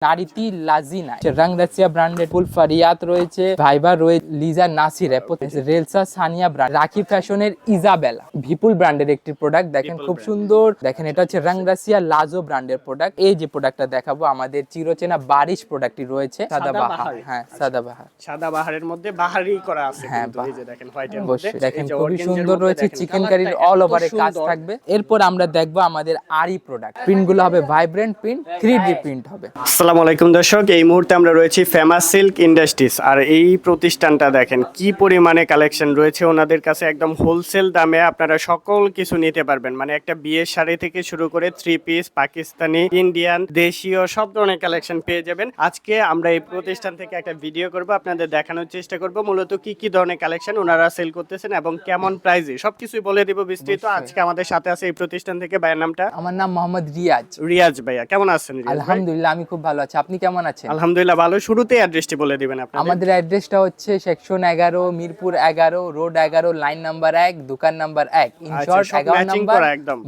নারিতি লাজিনা রং Russia ব্র্যান্ডের ফুল ফারিয়াত রয়েছে, ভাইবার রয়েছে, লিজা নাসির, রেলসা সানিয়া ব্র্যান্ড, রাখি ফ্যাশনের ইজাবেলা, ভিপুল ব্র্যান্ডের একটি প্রোডাক্ট দেখেন খুব সুন্দর। দেখেন এটা হচ্ছে রং রাশিয়া লাজো ব্র্যান্ডের প্রোডাক্ট। এই যে প্রোডাক্টটা দেখাবো আমাদের চিরচেনা বারিশ প্রোডাক্টটি রয়েছে সাদাবাহার। হ্যাঁ সাদাবাহার, সাদাবাহারের মধ্যে বাহারি করা আছে কিন্তু এই যে দেখেন হোয়াইটের মধ্যে দেখেন খুবই সুন্দর রয়েছে। চিকেন কারির অল ওভারে কাজ থাকবে। এরপর আমরা দেখবো আমাদের আরি প্রোডাক্ট। প্রিন্ট গুলো হবে ভাইব্রেন্ট প্রিন্ট, 3D প্রিন্ট হবে। আসসালামু আলাইকুম দর্শক, এই মুহূর্তে আমরা রয়েছি ফেমাস সিল্ক ইন্ডাস্ট্রিজ। আর এই প্রতিষ্ঠানটা দেখেন কি পরিমাণে কালেকশন রয়েছে ওনাদের কাছে। একদম হোলসেল দামে আপনারা সকল কিছু নিতে পারবেন। মানে একটা বিয়ের শাড়ি থেকে শুরু করে 3 পিস, পাকিস্তানি, ইন্ডিয়ান, দেশীয় সব ধরনের কালেকশন পেয়ে যাবেন। আজকে আমরা এই প্রতিষ্ঠান থেকে একটা ভিডিও করব, আপনাদের দেখানোর চেষ্টা করব মূলত কি কি ধরনের কালেকশন ওনারা সেল করতেছেন এবং কেমন প্রাইসে সবকিছুই বলে দিব বিস্তারিত। আজকে আমাদের সাথে আছে এই প্রতিষ্ঠান থেকে, ভাইয়ের নামটা? আমার নাম মোহাম্মদ রিয়াজ। রিয়াজ ভাইয়া কেমন আছেন? আলহামদুলিল্লাহ আমি খুব ভালো আছি, আপনি কেমন আছেন? আলহামদুলিল্লাহ ভালো। শুরুতে অ্যাড্রেসটি বলে দিবেন আপনাদের। আমাদের অ্যাড্রেসটা হচ্ছে section 11, Mirpur 11, road 11, line number 1, দোকান নাম্বার 1, ইন শর্ট 11 নাম্বার,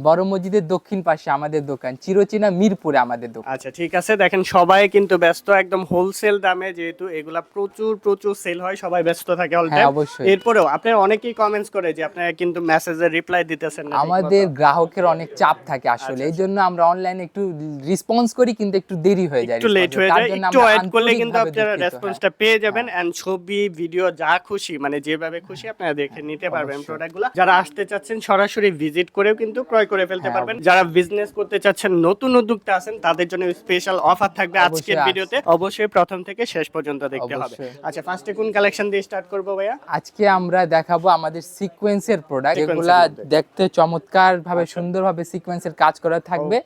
বড় মসজিদের দক্ষিণ পাশে আমাদের দোকান, চিরচেনা মিরপুরে আমাদের দোকান। আচ্ছা ঠিক আছে। দেখেন সবাই কিন্তু ব্যস্ত, একদম হোলসেল দামে, যেহেতু এগুলা প্রচুর প্রচুর সেল হয়, সবাই ব্যস্ত থাকে অল টাইম। এরপরেও আপনারা অনেকেই কমেন্টস করে যে আপনারা কিন্তু মেসেজের রিপ্লাই দিতেছেন না। আমাদের গ্রাহকের অনেক চাপ থাকে আসলে, এই জন্য আমরা অনলাইনে একটু রেসপন্স করি কিন্তু একটু দেরি হয়ে যায়, একটু লেট হয়ে যায়। একটু ওয়েট করলে কিন্তু আপনারা রেসপন্সটা পেয়ে যাবেন। এন্ড ছবি ভিডিও যা খুশি, মানে যেভাবে খুশি আপনারা দেখে নিতে পারবেন প্রোডাক্টগুলো। যারা আসতে চাচ্ছেন সরাসরি ভিজিট করেও কিন্তু ক্রয় করে ফেলতে পারবেন। যারা বিজনেস করতে চাচ্ছেন, নতুন উদ্যোক্তা আছেন, তাদের জন্য স্পেশাল অফার থাকবে আজকের ভিডিওতে। অবশ্যই প্রথম থেকে শেষ পর্যন্ত দেখতে হবে। আচ্ছা ফার্স্টে কোন কালেকশন দিয়ে স্টার্ট করব ভাইয়া? আজকে আমরা দেখাবো আমাদের সিকোয়েন্সের প্রোডাক্ট, যেগুলা দেখতে চমৎকার ভাবে সুন্দরভাবে সিকোয়েন্সের কাজ করা থাকবে।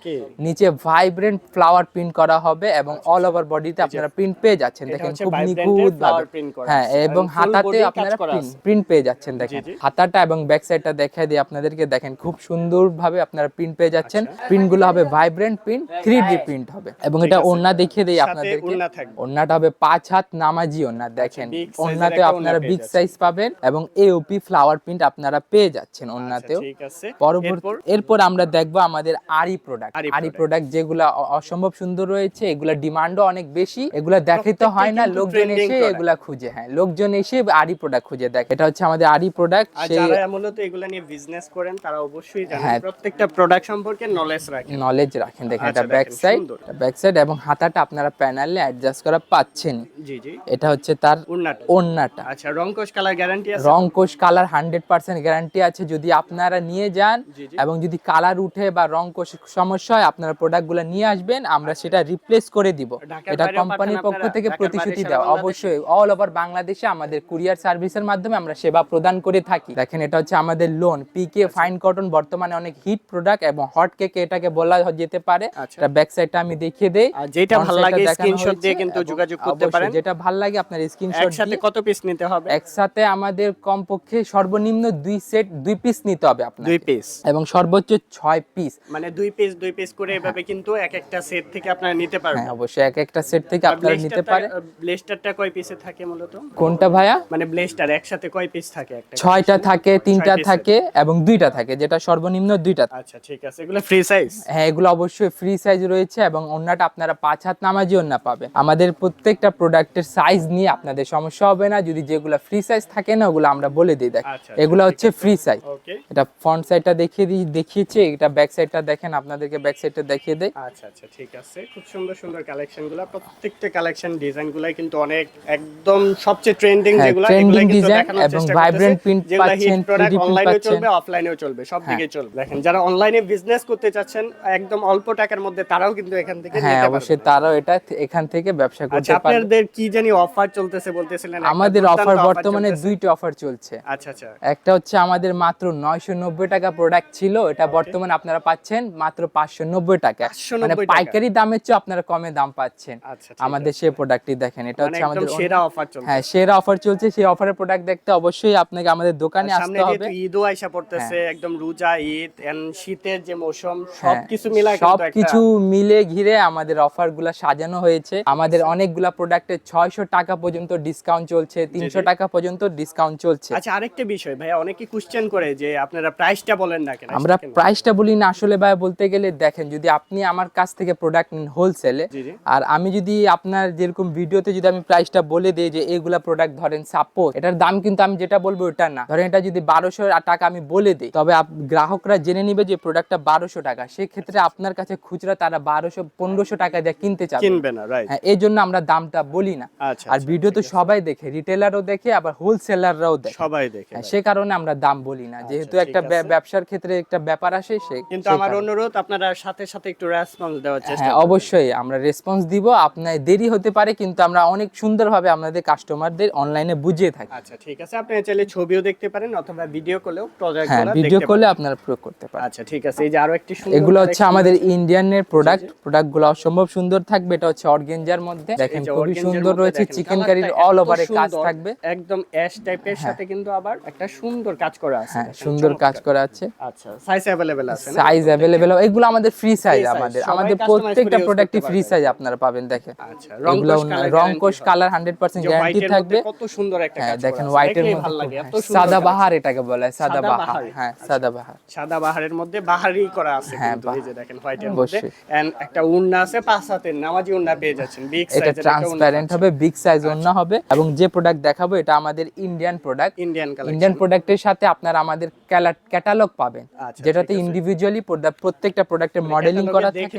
নিচে ভাইব্রেন্ট ফ্লাওয়ার প্রিন্ট করা হবে এবং অল ওভার বডিতে আপনারা প্রিন্ট পেয়ে যাচ্ছেন। দেখেন খুব নিখুঁত ভাবে, হ্যাঁ, এবং হাতাতে আপনারা প্রিন্ট পেয়ে যাচ্ছেন। দেখেন হাতাটা এবং ব্যাক সাইডটা দেখাই দিই আপনাদেরকে। দেখেন খুব সুন্দর ভাবে আপনারা প্রিন্ট পেয়ে যাচ্ছেন। প্রিন্ট গুলো হবে ভাইব্রেন্ট প্রিন্ট, 3D প্রিন্ট হবে। এবং এটা ওড়না দেখিয়ে দেই আপনাদেরকে। ওড়নাটা হবে 5 হাত নামাজি ওড়না। দেখেন ওড়নাতে আপনারা বিগ সাইজ পাবেন এবং এওপি ফ্লাওয়ার প্রিন্ট আপনারা পেয়ে যাচ্ছেন ওড়নাতেও। পরবর্তী এরপর আমরা দেখবো আমাদের আরি প্রোডাক্ট। আরি প্রোডাক্ট যেগুলা অসম্ভব সুন্দর রয়েছে, এগুলা ডিমান্ডও অনেক বেশি, এগুলা দেখাইতে হয় না, লোকজন এসে এগুলা খুঁজে, হ্যাঁ লোকজন এসে আরি প্রোডাক্ট খুঁজে দেখে। এটা হচ্ছে আমাদের আরি প্রোডাক্ট। যারা মূলত এগুলা নিয়ে বিজনেস করেন তারা অবশ্যই জানেন, প্রত্যেকটা প্রোডাক্ট সম্পর্কে নলেজ রাখেন। দেখেন এটা ব্যাক সাইড এবং হাতাটা আপনারা প্যানেলে অ্যাডজাস্ট করা পাচ্ছেন। জি জি, এটা হচ্ছে তার ওড়নাটা। আচ্ছা রংকশ কালার গ্যারান্টি আছে? রংকশ কালার 100% গ্যারান্টি আছে। যদি আপনারা নিয়ে যান এবং যদি কালার উঠে বা রংকশ সমস্যা হয়, আপনারা প্রোডাক্টগুলো নিয়ে আসবেন, আমরা সেটা রিপ্লেস করে দিব। এটা কোম্পানির পক্ষ থেকে প্রতিশ্রুতি দেওয়া। অবশ্যই অল ওভার বাংলাদেশে আমাদের কুরিয়ার সার্ভিসের মাধ্যমে আমরা সেবা প্রদান করে থাকি। দেখেন এটা হচ্ছে আমাদের লোন পিকে ফাইন কটন, বর্তমানে অনেক হিট প্রোডাক্ট এবং হট কেক এটাকে বলা যেতে পারে। এটা ব্যাক সাইডটা আমি দেখিয়ে দেই। যেটা ভালো লাগে স্ক্রিনশট দিয়ে কিন্তু যোগাযোগ করতে পারেন। যেটা ভালো লাগে আপনার স্ক্রিনশট দিয়ে। একসাথে কত পিস নিতে হবে? একসাথে আমাদের কমপক্ষে সর্বনিম্ন 2 পিস নিতে হবে আপনার, 2 পিস, এবং সর্বোচ্চ 6 পিস, মানে 2 পিস করে এভাবে কিন্তু এক একটা সেট থেকে আপনারা নিতে পারবেন। হ্যাঁ অবশ্যই এক একটা সেট থেকে আপনারা নিতে পারেন। ব্লেস্টারটা কয় পিসে থাকে মূলত? কোনটা ভাইয়া? মানে ব্লেস্টার একসাথে কয় পিস থাকে? একটা 6টা থাকে, 3টা থাকে এবং 2টা থাকে, যেটা সর্বনিম্ন 2টা। আচ্ছা ঠিক আছে। এগুলো ফ্রি সাইজ? হ্যাঁ এগুলো অবশ্যই ফ্রি সাইজ রয়েছে এবং ওন্নাটা আপনারা 5 হাত নামাজি ওন্না পাবেন। আমাদের প্রত্যেকটা প্রোডাক্টের সাইজ নিয়ে আপনাদের সমস্যা হবে না। যদি যেগুলো ফ্রি সাইজ থাকে না ওগুলো আমরা বলে দিই। দেখ এগুলো হচ্ছে ফ্রি সাইজ। এটা ফ্রন্ট সাইডটা দেখিয়েছি, এটা ব্যাক সাইডটা দেখেন, আপনাদেরকে ব্যাক সাইডটা দেখিয়ে দেই। আচ্ছা আচ্ছা ঠিক আছে। খুব সুন্দর সুন্দর কালেকশনগুলো, প্রত্যেকটা কালেকশন ডিজাইনগুলাই কিন্তু অনেক একদম সবচেয়ে ট্রেন্ডিং, যেগুলো ট্রেন্ডিং ডিজাইন এবং ভাইব্রেন্ট প্রিন্ট পাচ্ছেন। 3D অনলাইনেও চলবে, অফলাইনেও চলবে, সব দিকেই চলবে। দেখেন যারা অনলাইনে বিজনেস করতে চাচ্ছেন একদম অল্প টাকার মধ্যে, তারাও কিন্তু এখান থেকে নিতে পারবে। অবশ্যই তারাও এটা এখান থেকে ব্যবসা করতে পারবে। আপনাদের কি জানি অফার চলতেছে বলতেছিলেন? আমাদের অফার বর্তমানে 2টা অফার চলছে। আচ্ছা আচ্ছা। একটা হচ্ছে আমাদের মাত্র 990 টাকা প্রোডাক্ট ছিল, এটা বর্তমানে আপনারা পাচ্ছেন মাত্র 590 টাকা, মানে পাইকারি দামের চেয়ে আপনারা কমে দাম পাচ্ছেন আমাদের সেই প্রোডাক্টটি। দেখেন এটা হচ্ছে আমাদের সেরা অফার চলছে। হ্যাঁ সেরা অফার চলছে। সেই অফারের প্রোডাক্ট দেখতে অবশ্যই আপনাকে আমাদের দোকানে আসতে হবে। সামনে ঈদও আইসা পড়তেছে, একদম রোজা ঈদ এন্ড শীতের যে মৌসুম, সবকিছু মিলায় সবকিছু মিলে ঘিরে আমাদের অফারগুলো সাজানো হয়েছে। আমাদের অনেকগুলা প্রোডাক্টে 600 টাকা পর্যন্ত ডিসকাউন্ট চলছে, 300 টাকা পর্যন্ত ডিসকাউন্ট চলছে। আচ্ছা আরেকটা বিষয় ভাই, অনেকে কোশ্চেন করে যে আপনারা প্রাইসটা বলেন না কেন? আমরা প্রাইসটা বলি না আসলে ভাই, বলতে গেলে দেখেন যদি আপনি আমার কাছ থেকে প্রোডাক্ট নেন হোলসেলে, জি জি। আর আমি যদি আপনার যেরকম ভিডিওতে যদি আমি প্রাইসটা বলে দিই যে এইগুলা প্রোডাক্ট ধরেন সাপোজ এটার দাম কিন্তু আমি যেটা বলবো ওটা না, ধরেন এটা যদি 1200 টাকা আমি বলে দিই, তবে গ্রাহকরা জেনে নিবে যে প্রোডাক্টটা 1200 টাকা, সেক্ষেত্রে আপনার কাছে খুচরা তারা 1200-1500 টাকা দিয়ে কিনতে চাবে, কিনবে না, রাইট। হ্যাঁ, এই জন্য আমরা দামটা বলি না। আচ্ছা, আর ভিডিও তো সবাই দেখে, রিটেলারও দেখে আবার হোলসেলাররাও দেখে, সবাই দেখে, সে কারণে আমরা দাম বলি না, যেহেতু একটা ব্যবসার ক্ষেত্রে একটা ব্যাপার আসে। কিন্তু আমার অনুরোধ আপনারা সাথে সাথে একটু রেসপন্স দেওয়ার চেষ্টা করবেন। অবশ্যই আমরা রেসপন্স দিব, আপনার দেরি হতে পারে কিন্তু আমরা অনেক সুন্দরভাবে আমাদের কাস্টমারদের অনলাইনে বুঝিয়ে থাকি। আচ্ছা ঠিক আছে, আপনি চাইলে ছবিও দেখতে পারেন অথবা ভিডিও কলেও প্রোডাক্টগুলো দেখতে পারেন, ভিডিও কলে আপনারা প্রয়োগ করতে পারেন। আচ্ছা ঠিক আছে, এই যে আরো একটি সুন্দর, এগুলো হচ্ছে আমাদের ইন্ডিয়ানের প্রোডাক্টগুলো অসম্ভব সুন্দর থাকবে। এটা হচ্ছে অর্গানজার মধ্যে, দেখেন খুবই সুন্দর রয়েছে, চিকেন কারির অল ওভারে কাজ থাকবে, একদম অ্যাশ টাইপের সাথে কিন্তু আবার একটা সুন্দর কাজ করা আছে। হ্যাঁ, সুন্দর কাজ করা আছে। আচ্ছা, সাইজ अवेलेबल আছে না? সাইজ अवेलेबल, এগুলো আমাদের ফ্রি সাইজ, আমাদের প্রত্যেকটা প্রোডাক্টই ফ্রি সাইজ আপনারা পাবেন। দেখেন আচ্ছা, রং কোশ কালার 100% গ্যারান্টি থাকবে। কত সুন্দর একটা কাজ করা আছে, দেখেন হোয়াইটের মধ্যে ভালো লাগে, এত সুন্দর সাদাবাহার এটাকে বলা হয়, সাদাবাহার। হ্যাঁ, সাদাবাহার, সাদাবাহারের মধ্যে বাহারি করা আছে কিন্তু, এই যে দেখেন হোয়াইটের মধ্যে, এন্ড একটা ওড়না আছে, 5 হাতের নামাজি ওড়না পেয়ে যাচ্ছেন, বিগ সাইজের। এটা ট্রান্সপারেন্ট হবে, বিগ সাইজ ওড়না হবে। এবং যে প্রোডাক্ট দেখাবো এটা আমাদের ইন্ডিয়ান প্রোডাক্ট, ইন্ডিয়ান প্রোডাক্টের সাথে আপনারা আমাদের ক্যাটালগ পাবেন, যেটাতে ইন্ডিভিজুয়ালি প্রত্যেকটা প্রোডাক্টের মডেলিং করা থাকে,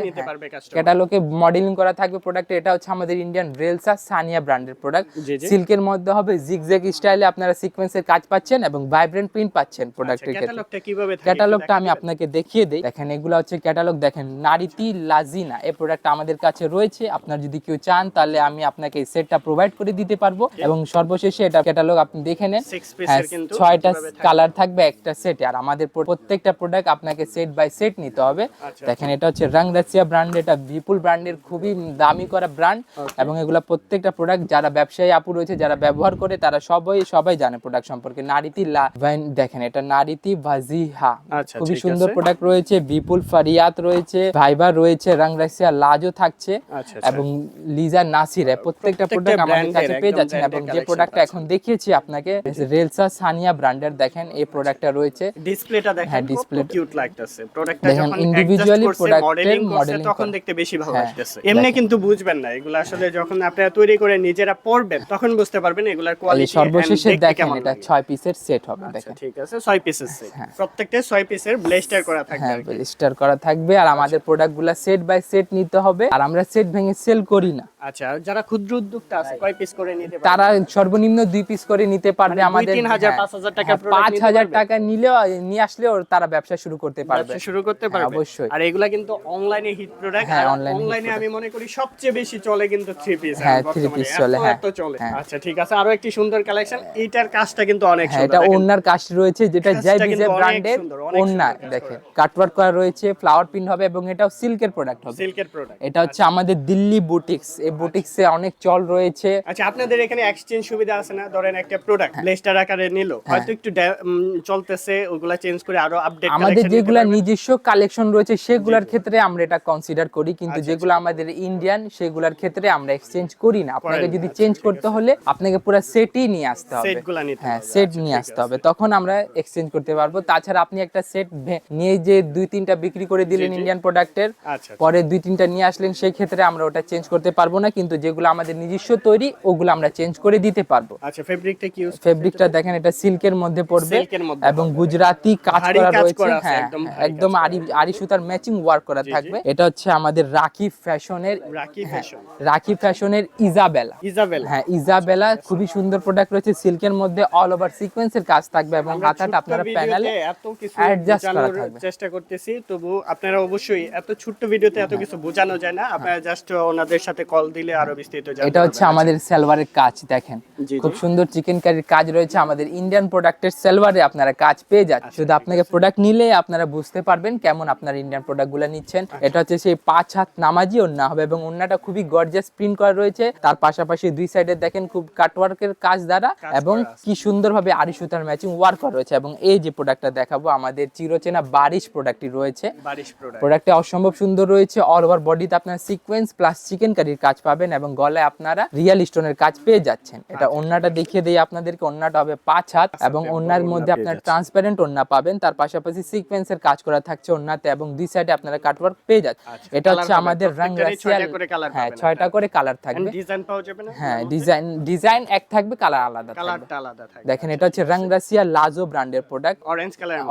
ক্যাটালগে মডেলিং করা থাকবে প্রোডাক্টে। এটা হচ্ছে আমাদের ইন্ডিয়ান রেলসা সানিয়া ব্র্যান্ডের প্রোডাক্ট, সিল্কের মধ্যে হবে, জিগজ্যাগ স্টাইলে আপনারা সিকোয়েন্সের কাজ পাচ্ছেন এবং ভাইব্রেন্ট প্রিন্ট পাচ্ছেন প্রোডাক্টের ক্ষেত্রে। ক্যাটালগটা কিভাবে থাকে? ক্যাটালগটা আমি আপনাকে দেখিয়ে দেই। দেখেন এগুলো হচ্ছে ক্যাটালগ, দেখেন নারিতি লাজিনা এই প্রোডাক্ট আমাদের কাছে রয়েছে। আপনার যদি কেউ চান তাহলে আমি আপনাকে এই সেটটা প্রোভাইড করে দিতে পারবো। এবং সর্বশেষে এটা ক্যাটালগ আপনি দেখে নেন, 6টা কালার থাকবে একটা সেটে। আর আমাদের প্রত্যেকটা প্রোডাক্ট আপনাকে সেট বাই সেট নিতে হবে। দেখেন এটা হচ্ছে রংরাসিয়া ব্র্যান্ড, এটা বিপুল ব্র্যান্ডের খুবই দামি করা ব্র্যান্ড। এবং এগুলা প্রত্যেকটা প্রোডাক্ট যারা ব্যবসায়ী আপু রয়েছে যারা ব্যবহার করে তারা সবাই জানে প্রোডাক্ট সম্পর্কে। নারিতি দেখেন এটা নারিতি ভাজিহা, খুবই সুন্দর প্রোডাক্ট রয়েছে। বিপুল ফারিয়াত রয়েছে, ভাইবার রয়েছে, রংরাসিয়া লাজও থাকছে এবং লিজা নাসির, প্রত্যেকটা প্রোডাক্ট আমাদের কাছে পেয়ে যাচ্ছেন। এবং যে প্রোডাক্টটা এখন দেখিয়েছি আপনাকে রেলসা সানিয়া ব্র্যান্ডের, দেখেন এই প্রোডাক্টটা রয়েছে। ডিসপ্লেটা দেখেন, হ্যাঁ, ডিসপ্লে কিউট লাগতেছে। প্রোডাক্টটা যখন ইন্ডিভিজুয়ালি প্রোডাক্টের মডেলিং তখন দেখতে বেশি ভালো লাগতেছে। এমনি কিন্তু বুঝবেন না এগুলো আসলে, যখন আপনারা তৈরি করে নিজেরা পড়বেন তখন বুঝতে পারবেন এগুলার কোয়ালিটি। সর্বশেষে দেখেন এটা 6 পিসের সেট হবে। দেখেন ঠিক আছে, 6 পিসের সেট, প্রত্যেকটা 6 পিসের ব্লেস্টার করা থাকবে। হ্যাঁ, ব্লেস্টার করা থাকবে। আর আমাদের প্রোডাক্টগুলো সেট বাই সেট নিতে হবে, আর আমরা সেট ভেঙে সেল করি না। আচ্ছা, যারা ক্ষুদ্র উদ্যোক্তা আছে কয় পিস করে নিতে পারবে? তারা সর্বনিম্ন 2 পিস করে নিতে পারবে। আমাদের 3000 5000 টাকা প্রোডাক্ট 5000 টাকা নিলেও নিয়ে আসলেও তারা ব্যবসা শুরু করতে পারবে, অবশ্যই। আর এগুলা কিন্তু অনলাইনে হিট প্রোডাক্ট। হ্যাঁ, অনলাইনে আমি মনে করি সবচেয়ে বেশি চলে কিন্তু 3 পিস। হ্যাঁ, 3 পিস চলে, হ্যাঁ চলে। আচ্ছা ঠিক আছে, আরো একটি সুন্দর কালেকশন। এইটার কাজটা কিন্তু অনেক সুন্দর। এটা ওন্নার কাজ রয়েছে, যেটা জয়বিজে ব্র্যান্ডের ওন্না। দেখেন কাটওয়ার্ক করা রয়েছে, ফ্লাওয়ার প্রিন্ট হবে এবং এটাও সিল্কের প্রোডাক্ট হবে। সিল্কের প্রোডাক্ট। এটা হচ্ছে আমাদের দিল্লি বুটিক্স, এই বুটিক্সে অনেক চল রয়েছে। আচ্ছা, আপনাদের এখানে এক্সচেঞ্জ সুবিধা আছে না? ধরেন একটা প্রোডাক্ট ব্লেস্টার আকারে নিল, হয়তো একটু চলতেছে, ওগুলা চেঞ্জ করে আরো আপডেট আমাদের যেগুলা নিজস্ব কালেকশন রয়েছে সেগুলোর ক্ষেত্রে আমরা এটা কনসিডার করি, কিন্তু যেগুলো আমাদের ইন্ডিয়ান সেগুলোর ক্ষেত্রে আমরা এক্সচেঞ্জ করি না। আপনাকে যদি চেঞ্জ করতে হলে আপনাকে পুরো সেটই নিয়ে আসতে হবে, হ্যাঁ সেট নিয়ে আসতে হবে, তখন আমরা এক্সচেঞ্জ করতে পারবো। তাছাড়া আপনি একটা সেট নিয়ে যে 2-3টা বিক্রি করে দিলেন ইন্ডিয়ান প্রোডাক্টের, পরে 2-3টা নিয়ে আসলেন, সেই ক্ষেত্রে আমরা ওটা চেঞ্জ করতে পারবো না। কিন্তু যেগুলো আমাদের নিজস্ব তৈরি ওগুলো আমরা চেঞ্জ করে দিতে পারবো। আচ্ছা, ফেব্রিকটা কি ইউজ? ফেব্রিকটা দেখেন এটা সিল্কের মধ্যে পড়বে এবং গুজরাটি কাজ করা রয়েছে, হ্যাঁ একদম আরি সুতার ম্যাচিং ওয়ার্ক করা থাকবে। এটা হচ্ছে আমাদের রাখি ফ্যাশনের ইজাবেলা, হ্যাঁ ইজাবেলা, খুবই সুন্দর প্রোডাক্ট রয়েছে। সিল্কের মধ্যে অল ওভার সিকোয়েন্সের কাজ থাকবে এবং হাতাটা আপনারা প্যানেলে এত কিছু অ্যাডজাস্ট করা থাকবে। চেষ্টা করতেছি, তবু আপনারা অবশ্যই এত ছোট্ট ভিডিওতে এত কিছু বোঝানো যায় না। আপনারা জাস্ট ওনাদের সাথে কল দিলে আরো বিস্তারিত জানতে। এটা হচ্ছে আমাদের সালোয়ারের কাজ, দেখেন খুব সুন্দর চিকেন কারির কাজ রয়েছে। আমাদের ইন্ডিয়ান প্রোডাক্টের সালোয়ারে আপনারা কাজ পেয়ে যাচ্ছেন। শুধু আপনাকে প্রোডাক্ট নিলে আপনারা বুঝতে পারবেন কেমন আপনার ইন্ডিয়ান প্রোডাক্টগুলো নিচ্ছেন। এটা হচ্ছে সেই 5 হাত নামাজি ওন্না হবে এবং ওন্নাটা খুবই গর্জিয়াস প্রিন্ট করা রয়েছে। তার পাশাপাশি দুই সাইডে দেখেন খুব কাটওয়ার্কের কাজ দ্বারা এবং কি সুন্দরভাবে আরি সুতার ম্যাচিং ওয়ার্ক করা রয়েছে। এবং এই যে প্রোডাক্টটা দেখাবো আমাদের চিরচেনা বারিশ প্রোডাক্টটি রয়েছে। প্রোডাক্টটা অসম্ভব সুন্দর রয়েছে। অল ওভার বডিতে আপনারা সিকোয়েন্স প্লাস চিকেন কারির কাজ পাবেন এবং গলায় আপনারা রিয়েল স্টোনের কাজ পেয়ে যাচ্ছেন। এটা ওন্নাটা দেখিয়ে দেই আপনাদেরকে। ওন্নাটা হবে 5 হাত এবং ওন্নার মধ্যে আপনারা ট্রান্সপারেন্ট ওন্না পাবেন। তার পাশাপাশি সিকোয়েন্সের কাজ করা থাকছে ওন্নাতে এবং দুই সাইডে আপনারা কাটওয়ার্ক পেয়ে যাচ্ছেন। এটা হচ্ছে আমাদের রাঙ্গারাসিয়া, 6টা করে কালার হ্যাঁ পাবেন 6টা করে কালার থাকবে। ডিজাইন পাওয়া যাবে না? হ্যাঁ ডিজাইন এক থাকবে, কালার আলাদা থাকবে। কালারটা আলাদা থাকবে। দেখেন এটা হচ্ছে রাঙ্গারাসিয়া লাজো ব্র্যান্ডের প্রোডাক্ট,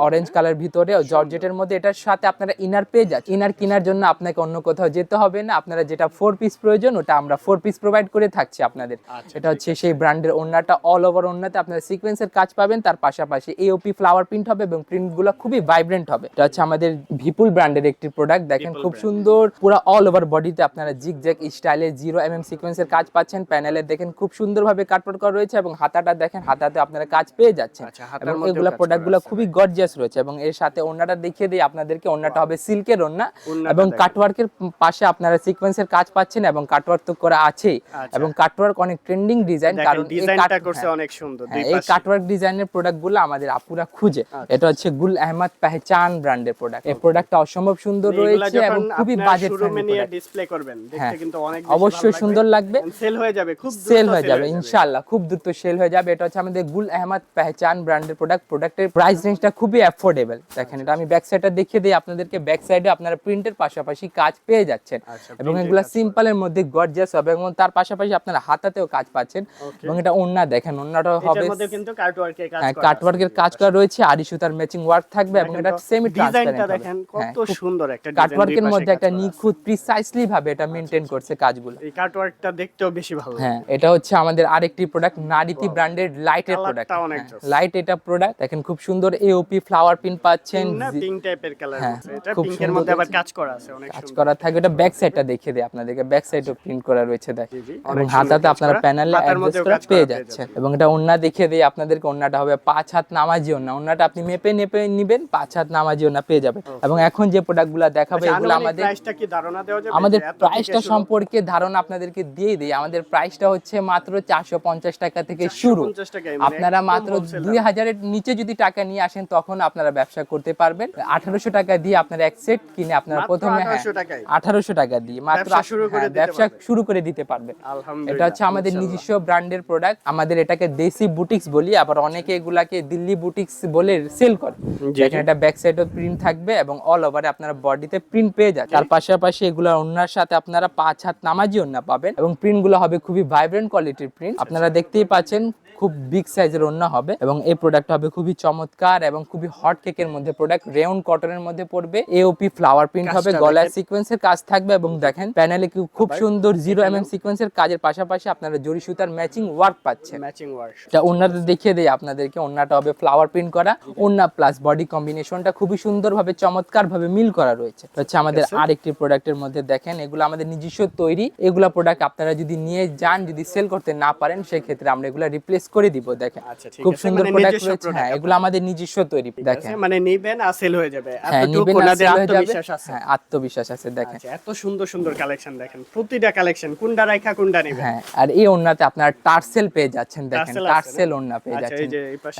অরেঞ্জ কালার ভিতরে জর্জেটের মধ্যে। এটার সাথে আপনারা ইনার পেয়ে যাচ্ছেন। ইনার কেনার জন্য আপনাকে অন্য কোথাও যেতে হবে না, আপনারা যেটা 4 পিস প্রয়োজন ওটা আমরা 4 পিস প্রোভাইড করে থাকছি আপনাদের। এটা হচ্ছে সেই ব্র্যান্ডের ওন্নাটা, অল ওভার ওন্নাতে আপনারা সিকোয়েন্সের কাজ পাবেন, তার পাশাপাশি এওপি ফ্লাওয়ার প্রিন্ট হবে এবং প্রিন্টগুলো খুবই ভাইব্রেন্ট হবে। এটা হচ্ছে আমাদের ভিপুল ব্র্যান্ডের একটি প্রোডাক্ট, দেখেন খুব সুন্দর পুরো অল ওভার বডিতে আপনারা জিগজ্যাগ স্টাইলে 0mm সিকোয়েন্সের কাজ পাচ্ছেন। প্যানেলে দেখেন খুব সুন্দরভাবে কাটওয়ার্ক করা রয়েছে এবং হাতাটা দেখেন, হাতাতে আপনারা কাজ পেয়ে যাচ্ছেন এবং এগুলা প্রোডাক্টগুলো খুবই গর্জিয়াস রয়েছে। এবং এর সাথে ওন্নাটা দেখিয়ে দিই আপনাদেরকে, ওন্নাটা হবে সিল্কের ওন্না এবং কাটওয়ার্কের পাশে আপনারা সিকোয়েন্সের কাজ পাচ্ছেন এবং কাটওয়ার্ক তো করা আছেই এবং কাটওয়ার্ক অনেক ট্রেন্ডিং ডিজাইন, কারণ ডিজাইনটা করছে অনেক সুন্দর। এই কাটওয়ার্ক ডিজাইনের প্রোডাক্টগুলো আমাদের আপুরা খুঁজে। এটা হচ্ছে গুল আহমদ পেহচান ব্র্যান্ডের প্রোডাক্ট। এই প্রোডাক্টটা অসম্ভব সুন্দর রয়েছে এবং খুবই বাজেট ফ্রেন্ডলি। ডিসপ্লে করবেন, দেখতে কিন্তু অনেক অবশ্যই সুন্দর লাগবে, সেল হয়ে যাবে, খুব দ্রুত সেল হয়ে যাবে ইনশাআল্লাহ, খুব দ্রুত সেল হয়ে যাবে। এটা হচ্ছে আমাদের গুল আহমদ পেহচান ব্র্যান্ডের প্রোডাক্ট। প্রোডাক্টের প্রাইস রেঞ্জটা খুবই অ্যাফোর্ডেবল। দেখেন এটা আমি ব্যাক সাইডটা দেখিয়ে দিই আপনাদেরকে। ব্যাক সাইডে আপনারা প্রিন্টের পাশাপাশি কাজ পেয়ে যাচ্ছেন এবং এগুলা সিম্পলের মধ্যে গর্জিয়াস হবে এবং তার পাশাপাশি আপনারা হাতাতেও কাজ পাচ্ছেন। এবং এটা ওন্না দেখেন, ওন্নাটা হবে এর মধ্যে কিন্তু কাটওয়ার্কের কাজ করা, কাটওয়ার্কের কাজ করা রয়েছে, আড়ি সুতার ম্যাচিং ওয়ার্ক থাকবে এবং এটা সেমি ট্রান্সপারেন্ট ডিজাইনটা হবে। দেখেন কত সুন্দর একটা ডিজাইন, কাটওয়ার্কের মধ্যে একটা নিখুঁত প্রিসাইসলি ভাবে এটা মেইনটেইন করছে কাজগুলো। এই কাটওয়ার্কটা দেখতেও বেশি ভালো লাগে। হ্যাঁ এটা হচ্ছে আমাদের আরেকটি প্রোডাক্ট, নারিতি ব্র্যান্ডের লাইটের প্রোডাক্ট। লাইট এটা প্রোডাক্ট দেখেন খুব সুন্দর এওপি ফ্লাওয়ার প্রিন্ট পাচ্ছেন, পিঙ্ক টাইপের কালার আছে। এটা পিঙ্কের মধ্যে আবার কাজ করা আছে, অনেক সুন্দর কাজ করা থাকবে। এটা ব্যাক সাইডটা দেখিয়ে দেই আপনাদেরকে, ব্যাক সাইডও প্রিন্ট করা রয়েছে দেখেন এবং হাতাতে আপনারা প্যানেলে অ্যাডজাস্ট করে পেয়ে যাচ্ছেন। এবং এটা ওন্না দেখিয়ে দেই আপনাদেরকে, ওন্নাটা হবে 5 হাত নামাজি ওন্না। ওন্নাটা আপনি মেপে নেবেন, 5 হাত নামাজি ওন্না পেয়ে যাবেন। এবং এখন যে প্রোডাক্টগুলো দেখাবো এগুলো আমাদের প্রাইসটা কি ধারণা দেওয়া যাবে? আমাদের প্রাইসটা সম্পর্কে ধারণা আপনাদেরকে দিয়ে দিই। আমাদের প্রাইসটা হচ্ছে মাত্র 450 টাকা থেকে শুরু। আপনারা মাত্র 2000 এর নিচে যদি টাকা নিয়ে আসেন তখন আপনারা ব্যবসা করতে পারবেন। 1800 টাকা দিয়ে আপনারা এক সেট কিনে আপনারা প্রথমে 1800 টাকা দিয়ে মাত্র ব্যবসা শুরু করে দিতে পারবেন। এটা হচ্ছে আমাদের নিজস্ব ব্র্যান্ডের প্রোডাক্ট। আমাদের এটাকে দেশি বুটিক্স বলি, আবার অনেকে এগুলাকে দিল্লি বুটিক্স বলে সেল করে। যেখানে এটা ব্যাক সাইডে প্রিন্ট থাকবে এবং অল ওভারে আপনারা বডিতে প্রিন্ট পেয়ে যাচ্ছেন। তার পাশাপাশি এগুলা ওন্নার সাথে আপনারা 5 হাত নামাজি ওন্না পাবেন এবং প্রিন্টগুলো হবে খুবই ভাইব্রেন্ট কোয়ালিটির প্রিন্ট। আপনারা দেখতেই পাচ্ছেন খুব বিগ সাইজের ওন্না হবে এবং এই প্রোডাক্ট হবে খুবই চমৎকার এবং খুবই হট কেকের মধ্যে প্রোডাক্ট। রেয়ন কটনের মধ্যে পড়বে, এওপি ফ্লাওয়ার প্রিন্ট হবে, গলায় সিকোয়েন্সের কাজ থাকবে এবং দেখেন প্যানেলে খুব সুন্দর 0mm সিকোয়েন্সের কাজের পাশাপাশি আপনারা জরি সুতার ম্যাচিং ওয়ার্ক পাচ্ছেন। এটা ওন্নাটা দেখিয়ে দেই আপনাদেরকে। ওন্নাটা হবে ফ্লাওয়ার প্রিন্ট করা, ওন্না প্লাস বডি কম্বিনেশনটা খুবই সুন্দরভাবে চমৎকারভাবে মিল করা রয়েছে। হচ্ছে আমাদের আরেকটি প্রোডাক্টের মধ্যে দেখেন, এগুলো আমাদের নিজস্ব তৈরি। এগুলা প্রোডাক্ট আপনারা যদি নিয়ে যান, যদি সেল করতে না পারেন সেই ক্ষেত্রে আমরা এগুলা রিপ্লেস করে দিব। দেখেন খুব সুন্দর প্রোডাক্ট রয়েছে। হ্যাঁ এগুলো আমাদের নিজস্ব তৈরি। দেখেন মানে নেবেন আর সেল হয়ে যাবে, এতটুকু ওনাদের আত্মবিশ্বাস আছে। হ্যাঁ আত্মবিশ্বাস আছে। দেখেন এত সুন্দর সুন্দর কালেকশন, দেখেন প্রতিটা কালেকশন কোনটা রাখা কোনটা নেবেন। হ্যাঁ আর এই ওন্নাতে আপনারা টার্সেল পেয়ে যাচ্ছেন, দেখেন টার্সেল ওন্না পেয়ে যাচ্ছেন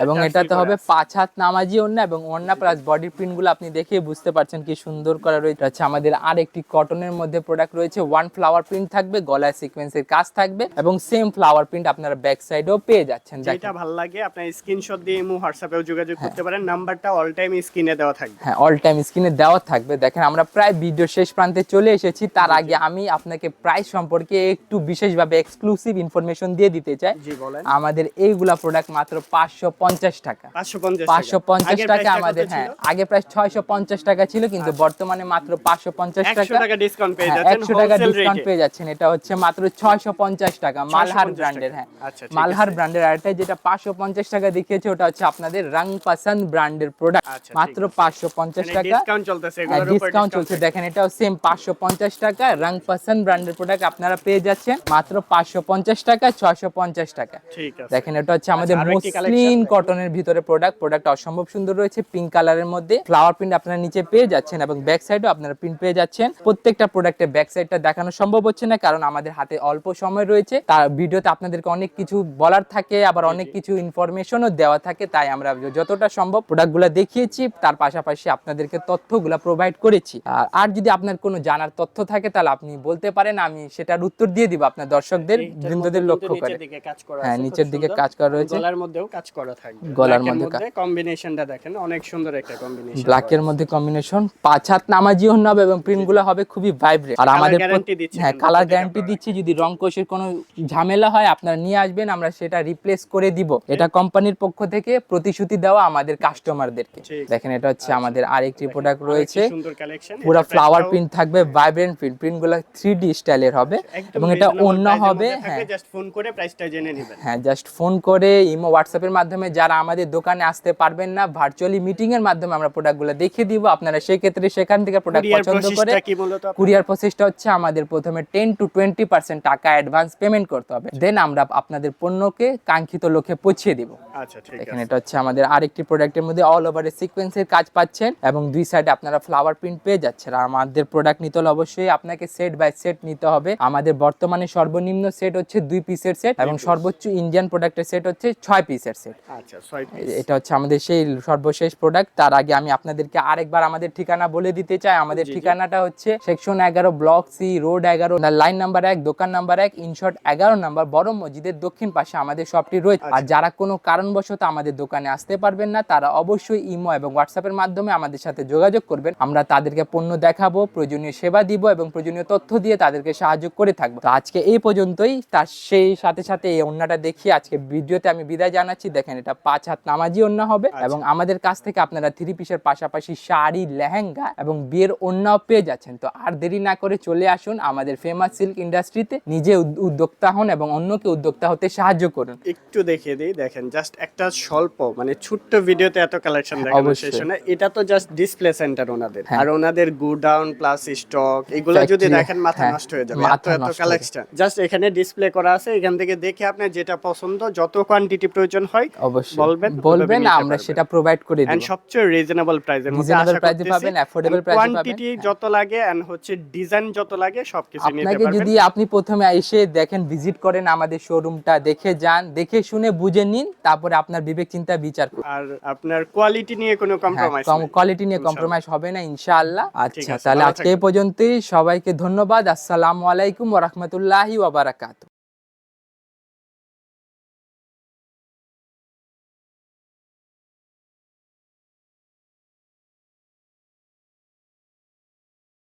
এবং এটাতে হবে 5 হাত নামাজি ওন্না এবং ওন্না প্লাস বডি প্রিন্টগুলো আপনি দেখে বুঝতে পারছেন কি সুন্দর করা রয়েছে। আচ্ছা আমাদের আরেকটি কটনের মধ্যে প্রোডাক্ট রয়েছে, ওয়ান ফ্লাওয়ার প্রিন্ট থাকবে, গলায় সিকোয়েন্সের কাজ থাকবে এবং সেম ফ্লাওয়ার প্রিন্ট আপনারা ব্যাক সাইডেও পেয়ে যাচ্ছেন। যেটা ভালো লাগে আপনি স্ক্রিনশট দিয়ে ইমো হোয়াটসঅ্যাপেও যোগাযোগ করতে পারেন, নাম্বারটা অল টাইম স্ক্রিনে দেওয়া থাকবে। হ্যাঁ অল টাইম স্ক্রিনে দেওয়া থাকবে। দেখেন আমরা প্রায় ভিডিও শেষ প্রান্তে চলে এসেছি, তার আগে আমি আপনাকে প্রাইস সম্পর্কে একটু বিশেষভাবে এক্সক্লুসিভ ইনফরমেশন দিয়ে দিতে চাই। জি বলেন। আমাদের এইগুলা প্রোডাক্ট মাত্র 550 টাকা। 550 টাকা আমাদের। হ্যাঁ আগে প্রাইস 650 টাকা ছিল, কিন্তু বর্তমানে মাত্র 550 টাকা। 100 টাকা ডিসকাউন্ট পেয়ে যাচ্ছেন, 100 টাকা ডিসকাউন্ট পেয়ে যাচ্ছেন। এটা হচ্ছে মাত্র 650 টাকা মালহার ব্র্যান্ডের। হ্যাঁ মালহার ব্র্যান্ডের। আর এটা যেটা 550 টাকা দেখিয়েছে ওটা হচ্ছে আপনাদের রং পছন্দ ব্র্যান্ডের প্রোডাক্ট, মাত্র 550 টাকা ডিসকাউন্ট চলতেছে। এগুলোর উপর ডিসকাউন্ট চলছে। দেখেন এটাও সেম 550 টাকা রং পছন্দ ব্র্যান্ডের প্রোডাক্ট আপনারা পেয়ে যাচ্ছেন মাত্র 550 টাকা, 650 টাকা। ঠিক আছে। দেখেন এটা হচ্ছে আমাদের মসলিন কটনের ভিতরে প্রোডাক্ট অসম্ভব সুন্দর রয়েছে, পিঙ্ক কালারের মধ্যে ফ্লাওয়ার প্রিন্ট আপনারা নিচে পেয়ে যাচ্ছেন এবং ব্যাক সাইডেও আপনারা প্রিন্ট পেয়ে যাচ্ছেন। প্রত্যেকটা প্রোডাক্টের ব্যাক সাইডটা দেখানো সম্ভব হচ্ছে না কারণ আমাদের হাতে অল্প সময় রয়েছে। তার ভিডিওতে আপনাদেরকে অনেক কিছু বলার থাকে, আবার অনেক কিছু ইনফরমেশনও দেওয়া থাকে, তাই আমরা যতটা সম্ভব প্রোডাক্টগুলো দেখিয়েছি, তার পাশাপাশি আপনাদেরকে তথ্যগুলো প্রোভাইড করেছি। আর যদি আপনার কোনো জানার তথ্য থাকে তাহলে আপনি বলতে পারেন, আমি সেটার উত্তর দিয়ে দিব আপনার দর্শকদের বৃন্দদের লক্ষ্য করে। হ্যাঁ নিচের দিকে কাজ করা রয়েছে, গলার মধ্যেও কাজ করা থাকবে। গলার মধ্যে কম্বিনেশনটা দেখেন অনেক সুন্দর একটা কম্বিনেশন, ব্ল্যাকের মধ্যে কম্বিনেশন। 5 হাত নামাজি হবে এবং প্রিন্টগুলো হবে খুবই ভাইব্রেন্ট। ভাইব্রেন্ট। আর আমাদের হ্যাঁ কালার গ্যারান্টি দিচ্ছি, যদি রং কোষের কোনো ঝামেলা হয় আপনারা নিয়ে আসবেন, আমরা সেটা রিপ্লেস করে দিব। এটা কোম্পানির পক্ষ থেকে প্রতিশ্রুতি দেওয়া আমাদের কাস্টমারদেরকে। দেখেন এটা হচ্ছে আমাদের আরেকটি প্রোডাক্ট রয়েছে, পুরো ফ্লাওয়ার প্রিন্ট থাকবে, ভাইব্রেন্ট প্রিন্ট, প্রিন্টগুলো 3D স্টাইলের হবে এবং এটা ওন্না হবে। হ্যাঁ জাস্ট ফোন করে প্রাইসটা জেনে নেবেন। হ্যাঁ জাস্ট ফোন করে ইমো হোয়াটসঅ্যাপের মাধ্যমে, যারা আমাদের দোকানে আসতে পারবেন না, ভার্চুয়ালি মিটিং এর মাধ্যমে আমরা প্রোডাক্টগুলো দেখিয়ে দিব। আপনারা সেই ক্ষেত্রে সেখান থেকে প্রোডাক্ট পছন্দ করে, কুরিয়ার প্রসেসটা হচ্ছে আমাদের প্রথমে 10 to 20% টাকা অ্যাডভান্স পেমেন্ট করতে হবে, দেন আমরা আপনাদের পণ্যকে কাঙ্ক্ষিত লক্ষ্যে পৌঁছে দিব। আচ্ছা ঠিক আছে। এখানে এটা হচ্ছে আমাদের আরেকটি প্রোডাক্টের মধ্যে অল ওভারে সিকোয়েন্সের কাজ পাচ্ছেন এবং দুই সাইডে আপনারা ফ্লাওয়ার প্রিন্ট পেয়ে যাচ্ছেন। আর আমাদের প্রোডাক্ট নিতে হলে অবশ্যই আপনাকে সেট বাই সেট নিতে হবে। আমাদের বর্তমানে সর্বনিম্ন সেট হচ্ছে 2 পিসের সেট এবং সর্বোচ্চ ইন্ডিয়ান প্রোডাক্টের সেট হচ্ছে 6 পিসের সেট। আচ্ছা 6 পিস। এটা হচ্ছে আমাদের সেই সর্বশেষ প্রোডাক্ট। তার আগে আমি আপনাদেরকে আরেকবার আমাদের ঠিকানা বলে দিতে চাই। আমাদের ঠিকানাটা হচ্ছে section 11 block C road 11 line number 1 দোকান নাম্বার 1 ইনশর্ট 11 নাম্বার বড় মসজিদের দক্ষিণ পাশে আমাদের শপটি রয়েছে। আর যারা কোনো কারণবশত আমাদের দোকানে আসতে পারবেন না, তারা অবশ্যই ইমো এবং হোয়াটসঅ্যাপের মাধ্যমে আমাদের সাথে যোগাযোগ করবেন। আমরা তাদেরকে পণ্য দেখাবো, প্রয়োজনীয় সেবা দিব এবং প্রয়োজনীয় তথ্য দিয়ে তাদেরকে সাহায্য করে থাকবো। তো আজকে এই পর্যন্তই। তার সেই সাথে সাথে এই ওন্নাটা দেখিয়ে আজকে ভিডিওতে আমি বিদায় জানাচ্ছি। দেখেন এটা 5 হাত নামাজি ওন্না হবে এবং আমাদের কাছ থেকে আপনারা 3 পিসের পাশাপাশি শাড়ি, লেহেঙ্গা এবং বিয়ের ওন্নাও পেয়ে যাচ্ছেন। তো আর দেরি না করে চলে আসুন আমাদের ফেমাস সিল্ক ইন্ডাস্ট্রিতে, নিজে উদ্যোক্তা হন এবং অন্যকে উদ্যোক্তা হতে সাহায্য করুন। একটু দেখিয়ে দিই, দেখেন জাস্ট একটা স্বল্প মানে ছোট্ট ভিডিওতে এত কালেকশন দেখানো শেষ না। এটা তো জাস্ট ডিসপ্লে সেন্টার ওনাদের, আর ওনাদের গোডাউন প্লাস স্টক এগুলো যদি দেখেন মাথা নষ্ট হয়ে যাবে। এত কালেকশন জাস্ট এখানে ডিসপ্লে করা আছে, এখান থেকে দেখে আপনি যেটা পছন্দ, যত কোয়ান্টিটি প্রয়োজন হয় অবশ্যই বলবেন, আমরা সেটা প্রোভাইড করে দেব। এন্ড সবচেয়ে রিজনেবল প্রাইসের মধ্যে আশা করতেছি পাবেন, অ্যাফোর্ডেবল প্রাইসে পাবেন। কোয়ান্টিটি যত লাগে এন্ড হচ্ছে ডিজাইন যত লাগে সবকিছু নিতে আপনাকে পারবেন। যদি আপনি প্রথমে এসে দেখেন, ভিজিট করেন আমাদের শোরুমটা, দেখে যান, দেখে শুনে বুঝে নিন, তারপরে আপনার বিবেক চিন্তা বিচার করুন। আর আপনার কোয়ালিটি নিয়ে কোনো কম্প্রোমাইজ নেই, কোয়ালিটি নিয়ে কম্প্রোমাইজ হবে না ইনশাআল্লাহ। আচ্ছা তাহলে আজকে এই পর্যন্তই। সবাইকে ধন্যবাদ। আসসালামু আলাইকুম ওয়া রাহমাতুল্লাহি ওয়া বারাকাতুহু।